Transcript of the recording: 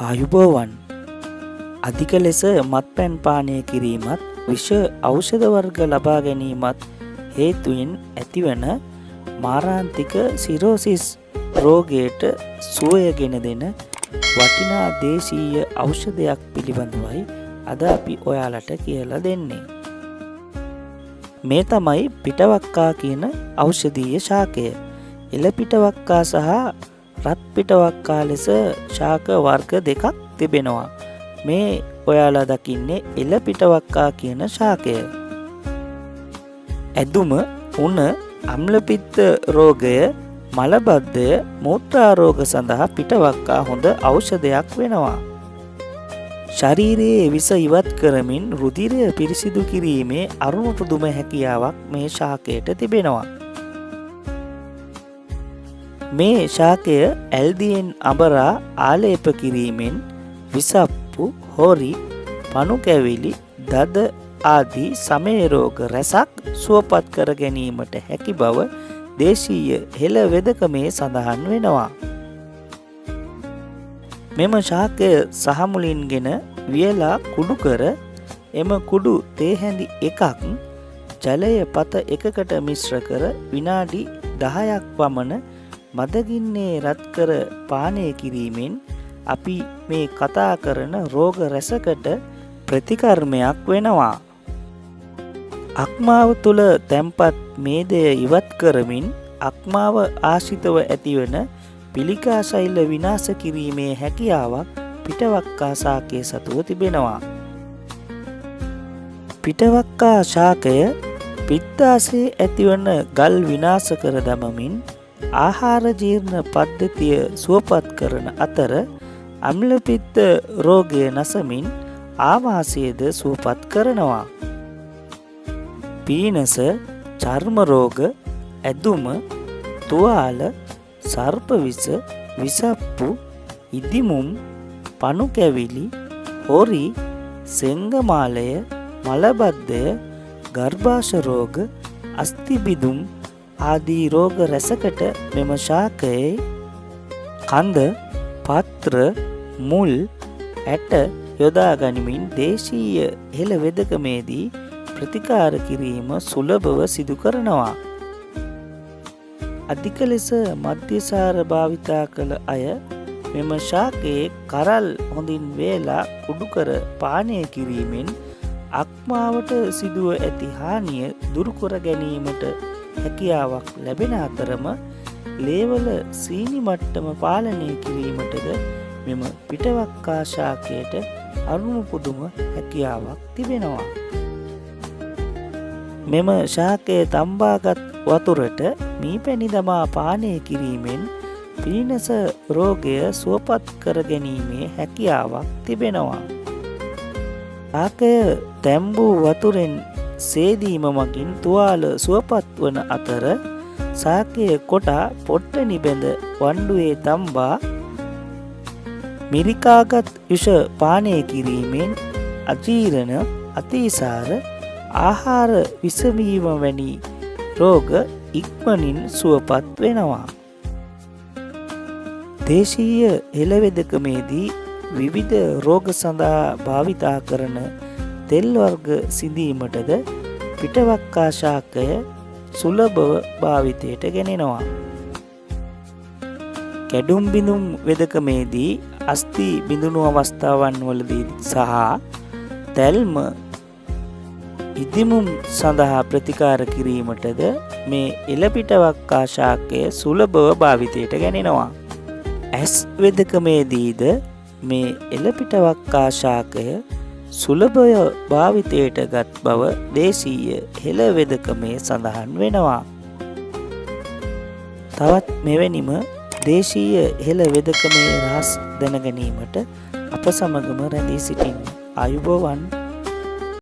ආයුබෝවන් අධික ලෙස මත්පැන් පානය කිරීමත් විෂ ඖෂධ වර්ග ලබා ගැනීමත් හේතුවෙන් ඇතිවන මාරාන්තික සිරෝසිස් රෝගයට සුවය ගෙන දෙන වටිනා දේශීය ඖෂධයක් පිළිබඳවයි අද අපි ඔයාලට කියලා දෙන්නේ. මේ තමයි පිටවක්කා කියන ඖෂධීය ශාකය. එළ පිටවක්කා සහ රත් පිටවක්කා ලෙස ශාක වර්ග දෙකක් තිබෙනවා. මේ ඔයාලා දකින්නේ එළ පිටවක්කා කියන ශාකය. ඇදුම, උණ, අම්ලපිත්ත රෝගය, මලබද්ධය, මූත්‍රාරෝග සඳහා පිටවක්කා හොඳ ඖෂධයක් වෙනවා. ශරීරයේ විස ඉවත් කරමින් රුධිරය පිරිසිදු කිරීමේ අරුම පුදුම හැකියාවක් මේ ශාකයට තිබෙනවා. මේ ශාකය ඇල්දියෙන් අඹරා ආලේප කිරීමෙන් විසප්පු, හොරි, පණු කැවිලි, දද ආදී සමය රෝග රැසක් සුවපත් කර ගැනීමට හැකි බව දේශීය හෙළ වෙදකමේ සඳහන් වෙනවා. මෙම ශාකය සහ මුලින්ගෙන වියලා කුඩු කර එම කුඩු තේ හැඳි එකක් ජලය පත එකකට මිශ්‍ර කර විනාඩි 10ක් පමණ මදගින්නේ රත් කර පානය කිරීමෙන් අපි මේ කතා කරන රෝග රැසකට ප්‍රතිකර්මයක් වෙනවා. අක්මාව තුළ තැන්පත් මේදය ඉවත් කරමින් අක්මාව ආශ්‍රිතව ඇතිවන පිළිකා ශෛල විනාශ කිරීමේ හැකියාවක් පිටවක්කා ශාකයේ සතුව තිබෙනවා. පිටවක්කා ශාකය පිත්තාශයේ ඇතිවන ගල් විනාශ කර දමමින් ආහාර ජීර්ණ පද්ධතිය සුවපත් කරන අතර අම්ලපිත්ත රෝගය නසමින් ආමාශයද සුවපත් කරනවා. පීනස, චර්ම රෝග, ඇදුම, තුවාල, සර්ප විෂ, විසප්පු, ඉදිමුම්, පණු කැවිලි, හොරි, සෙංගමාලය, මලබද්ධය, ගර්භාෂ රෝග, අස්ථි බිඳුම් ආදී රෝග රැසකට මෙම ශාකයේ කඳ, පත්‍ර, මුල්, ඇට යොදා ගනිමින් දේශීය හෙළ වෙදකමේදී ප්‍රතිකාර කිරීම සුලභව සිදු කරනවා. අධික ලෙස මධ්‍යසාර භාවිතා කළ අය මෙම ශාකයේ කරල් හොඳින් වේලා කුඩු කර පානය කිරීමෙන් අක්මාවට සිදුව ඇති හානිය දුරු කර ගැනීමට හැකියාවක් ලැබෙන අතරම ලේවල සීනි මට්ටම පාලනය කිරීමටද මෙම පිටවක්කා ශාකයට අරුම පුදුම හැකියාවක් තිබෙනවා. මෙම ශාකය තම්බාගත් වතුරට මීපැණි දමා පානය කිරීමෙන් පීනස රෝගය සුවපත් කර ගැනීමේ හැකියාවක් තිබෙනවා. ශාකය තැම්බූ වතුරෙන් සේදීම මගින් තුවාල සුවපත් වන අතර ශාකය කොටා පොට්ටනි බැඳ වණ්ඩුවේ තම්බා මිරිකාගත් විෂ පානය කිරීමෙන් අජීර්ණ, අතිසාර, ආහාර විසවීම වැනි රෝග ඉක්මනින් සුවපත් වෙනවා. දේශීය හෙළ වෙදකමේදී විවිධ රෝග සඳහා භාවිතා කරන තෙල් වර්ග සිඳීමටද පිටවක්කා ශාකය සුලභව භාවිතයට ගෙනෙනවා. කැඩුම් බිඳුම් වෙදකමේදී අස්ථි බිඳුණු අවස්ථාවන් වලදී සහ තැල්ම, ඉදිමුම් සඳහා ප්‍රතිකාර කිරීමටද මේ එළ පිටවක්කා ශාකය සුලභව භාවිතයට ගැනෙනවා. ඇස් වෙදකමේදීද මේ එළ පිටවක්කා ශාකය සුලභව භාවිතයට ගත් බව දේශීය හෙළ වෙදකමේ සඳහන් වෙනවා. තවත් මෙවැනිම දේශීය හෙළ වෙදකමේ රහස් දැන ගැනීමට අප සමගම රැඳී සිටින්න. ආයුබෝවන්.